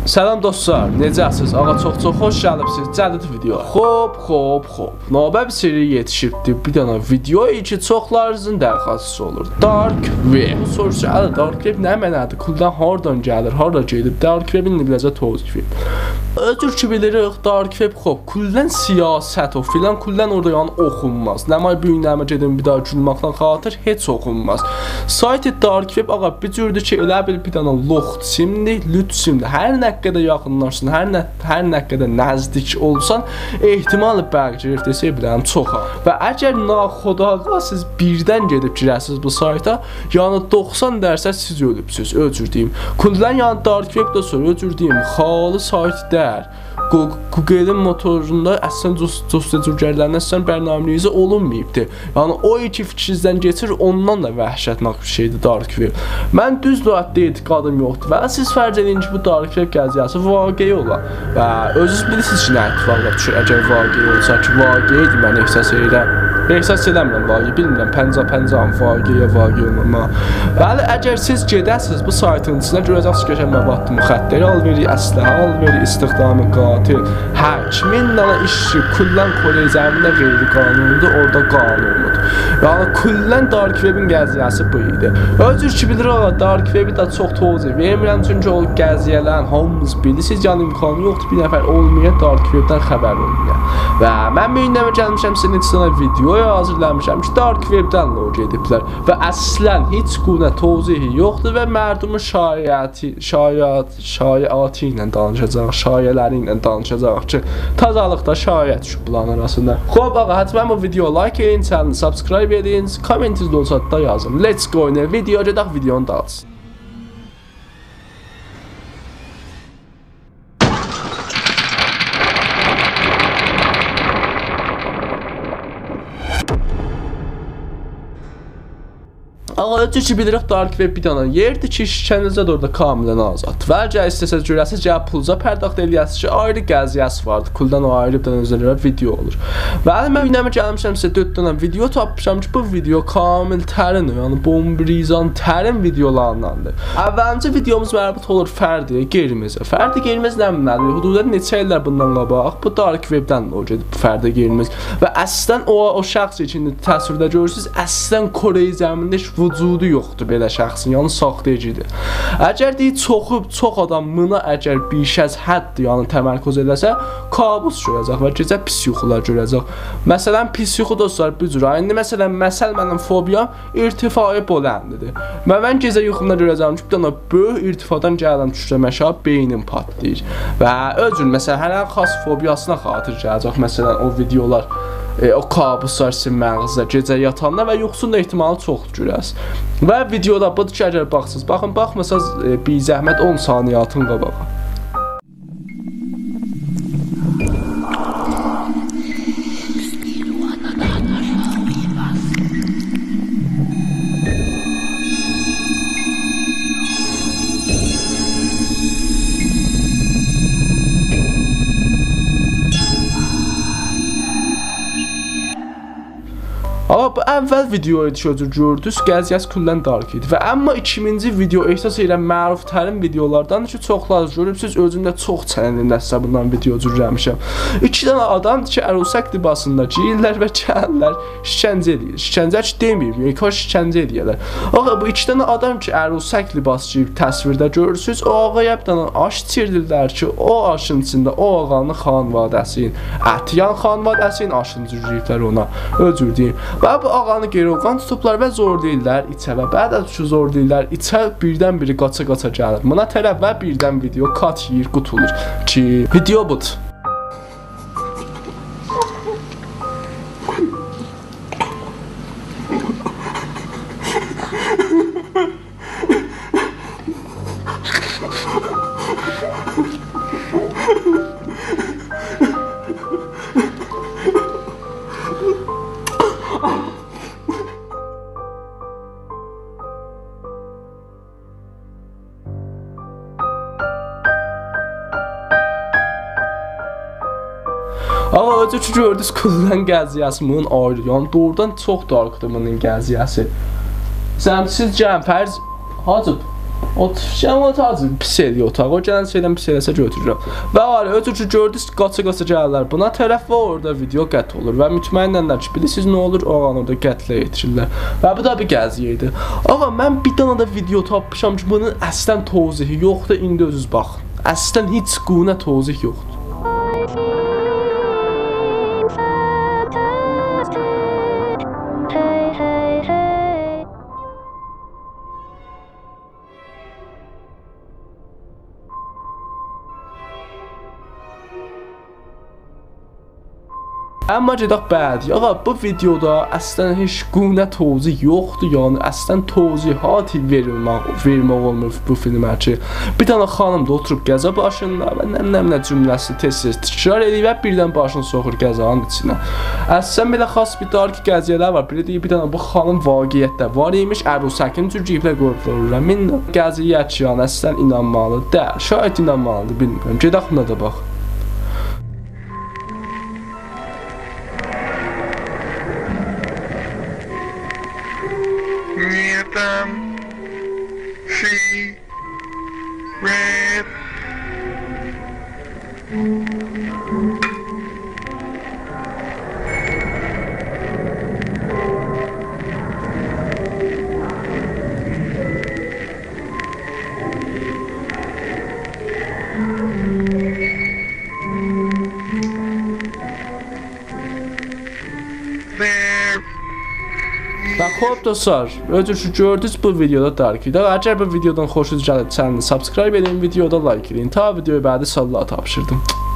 Salam dostlar, necəsiz? Ağa çox xoş gəlibsiniz. Cədid video. Xoş. Növbə bir seri yetişibdi. Bir dənə video ki, çoxlarınızın dərxastı olur. Dark Web. Soruşur, Dark Web nə mənadır? Kuldan hardan gəlir? Hara gedir? Dark Webin necə tozif? Özür ki bilirik, Dark Web kuldan siyasət o filan, kuldan orada yəni oxunmaz. Nəmay büyünləmə gedim bir daha gülməkdən xatir heç oxunmaz. Sayt Dark Web ağa bir cürdür ki, elə bir dənə loxt simli, lüt simli. Hər nə qədər yaxınlaşsın, hər nə qədər nəzdik olsan, ehtimal bəlkə desək bilən çoxa. Və əgər naxodağa siz birdən gedib girəsiniz bu sayta, yəni 90% siz ölübsüz, özür deyim. Kuldan yəni Dark Web-də sonra özür deyim, xalı sayt deyil. Google'in motorunda əslən cüzgərlərindən əslən bərnaməliyizi olunmayıbdır. Yəni o iki fikrinizdən geçir, ondan da vəhşətnaq bir şeydir Dark Web. Mən düz lüğətdə etiqadım yoxdur və siz fərz edin ki, bu Dark Web gəziyası vaqeyi ola. Və özünüz bilirsiniz ki, nə etibarla düşür, əgər vaqeyi olsa ki, vaqeyidir, mən ehsas edirəm. Ehsas edəmirəm vaqeyi, bilmirəm, pəncə-pəncəm vaqeyi olmama. Bəli, əgər siz gedəsiniz bu saytın içinə görəcəksiniz ki, məbadlı müxəddəri alveri, əsləhə alveri, istihdamı qatil, həkimin dana işçi, kullan Kore zəmində qeyri-qanunudur, orada qanunludur. Yəni, kullan Dark Webin gəziyəsi bu idi. Özür ki, bilir ola, Dark Webi də çox tozi vermirəm, çünki o gəziyələrin hamımız bilirsiniz, yəni imkanı yoxdur, bir nəfər olmaya Dark Webdən xəbər olmaya. Və mən mühündəmə gəlmişəm, sizin içinə videoya hazırlamışam ki, Dark Webdən log ediblər və əslən heç quna tozihi yoxdur və mərdumun şayəati ilə danışacaq, şayələri ilə danışacaq ki, tazalıqda şayət düşüb bunların arasında. Xoş, ağa, həttəmən bu videoya like edin, channel subscribe edin, kommentiniz olsa da yazın. Let's go, ne video gedək videonu dağıtsın. Ağa, özür ki bilirik Dark Web bir dənə yerdir ki, şişənizdə də orada kamilən azad. Və əgər istəsəz görəsiz, gəlib puluza pərdəxt eləyəsiz ki, ayrı gəziyəsi vardır. Kuldan o ayrı bir dənə özələrə video olur. Və mən günəmə gəlmişəm sizə 4 dənə video tapmışam ki, bu video kamil tərin, yəni bombrizan tərin videolarındandır. Əvvəlincə videomuz mərbut olur fərdiyə, qeyrimizə. Fərdi qeyrimiz nədir? Hududa neçə illər bundan qabaq, bu Dark Webdən o gedib fərdi qeyrimiz. Və əslən o şəxs üçün təsvirdə görürsünüz, əslən Kore zəmində vücudu yoxdur belə şəxsin, yəni saxtayıcıdır. Əgər deyil, çox adam buna əgər bir şəxs həddir, yəni təmərküz edəsə, kabus görəcək və gecə pis yuxular görəcək. Məsələn, pis yuxu dostlar bu cür. İndi məsələn, mənim fobiyam irtifai boləndidir. Və mən gecə yuxumda görəcəm ki, bir dənə böyük irtifadan gələn düşürəm aşağı, beynim patlayır. Və özür, məsələn, hər an xas fobiyasına xatir gələcək, məsələn, o videolar, o kabuslar sizin məğzdə gecə yatanda və yuxusun da ehtimalı çoxdur görəs. Və videoda budur ki, əgər baxsınız, baxmasanız bir zəhmət 10 saniyə atın qabağa. Amma bu əvvəl videoyu gördünüz, gəziyəsi kullan Dark idi. Və amma 2000-ci video ehsas edirəm məruf tərin videolardan ki, çoxlar görübsünüz, özümdə çox çənəlində sizə bundan video cürləmişəm. 2 dənə adam ki, ərusək libasında giyirlər və gəlirlər, şişəncə edir. Şişəncə ki, deməyib, kaş şişəncə edirlər. Ağa, bu 2 dənə adam ki, ərusək libası giyib təsvirdə görürsünüz, o ağaya bir dənə aş çirdirlər ki, o aşın içində o ağanın xanvadəsinin, ətyan xanvadəsinin aşını cürləyiblər ona, özür deyim. Və bu ağanı geri oğlan tutublar və zor deyirlər içə və bədə şu zor deyirlər içə birdən biri qaça gəlir. Buna tərəf və birdən video kat yiyir, qutulur ki, video budur. Amma özür ki gördünüz kullan gəziyəsi bunun ayrı, yəni doğrudan çox darqdır bunun gəziyəsi. Siz gəlin fərz Hacıb, Otacı pis eləyir otaq. O gələn şeydən pis eləsə götürürəm. Və var, özü gördünüz, qaça-qaça gəlirlər. Buna tərəf və orada video qət olur. Və mütməyinnənlər ki, bilirsiniz nə olur? O an orada qətlə yetirirlər. Və bu da bir qəziyyə idi. Ağa, mən bir dana da video tapmışam ki, bunun əslən tozihi yoxdur. İndi özünüz baxın. Əslən heç quna tozih yoxdur. Amma gedək bədi. Ağa, bu videoda əslən heç quna tozih yoxdur. Yəni əslən tozihat vermək olmur bu filmə ki. Bir dənə xanım da oturub qəza başında və nə cümləsi tez-tez təkrar edir və birdən başını soxur qəzanın içinə. Əslən belə xas bir dark qəziyyələr var. Belə deyir, bir dənə bu xanım vaqiətdə var imiş. Ərusəkin cürgiyiblə qorxulurlar. Min qəziyyə ki, yəni əslən inanmalı deyil. Şayət inanmalıdır, bilmirəm. Gedək buna da bax. Niyetim red. Və xoş dostlar, özünüz gördünüz bu videoda dark idi. Əgər bu videodan xoşunuz gəlib, channelini subscribe edin, videoda like edin. Ta videoyu bədi sallallahu tapşırdım.